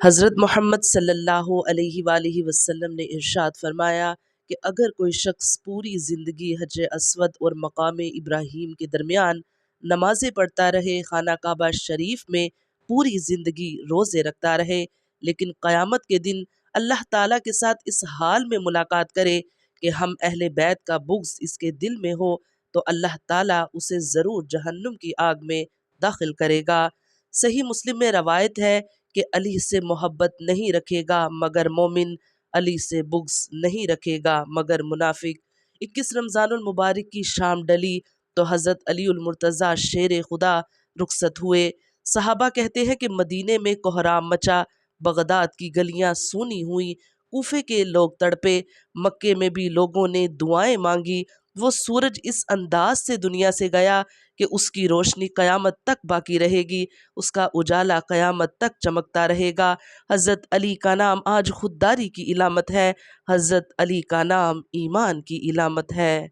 حضرت محمد صلی اللہ علیہ وآلہ وسلم نے ارشاد فرمایا کہ اگر کوئی شخص پوری زندگی حجر اسود اور مقام ابراہیم کے درمیان نمازیں پڑھتا رہے، خانہ کعبہ شریف میں پوری زندگی روزے رکھتا رہے، لیکن قیامت کے دن اللہ تعالیٰ کے ساتھ اس حال میں ملاقات کرے کہ ہم اہل بیت کا بغض اس کے دل میں ہو، تو اللہ تعالیٰ اسے ضرور جہنم کی آگ میں داخل کرے گا۔ صحیح مسلم میں روایت ہے کہ علی سے محبت نہیں رکھے گا مگر مومن، علی سے بغض نہیں رکھے گا مگر منافق۔ 21 رمضان المبارک کی شام ڈلی تو حضرت علی المرتضیٰ شیر خدا رخصت ہوئے۔ صحابہ کہتے ہیں کہ مدینے میں کوہرام مچا، بغداد کی گلیاں سونی ہوئیں، کوفے کے لوگ تڑپے، مکے میں بھی لوگوں نے دعائیں مانگی۔ وہ سورج اس انداز سے دنیا سے گیا کہ اس کی روشنی قیامت تک باقی رہے گی، اس کا اجالا قیامت تک چمکتا رہے گا۔ حضرت علی کا نام آج خودداری کی علامت ہے، حضرت علی کا نام ایمان کی علامت ہے۔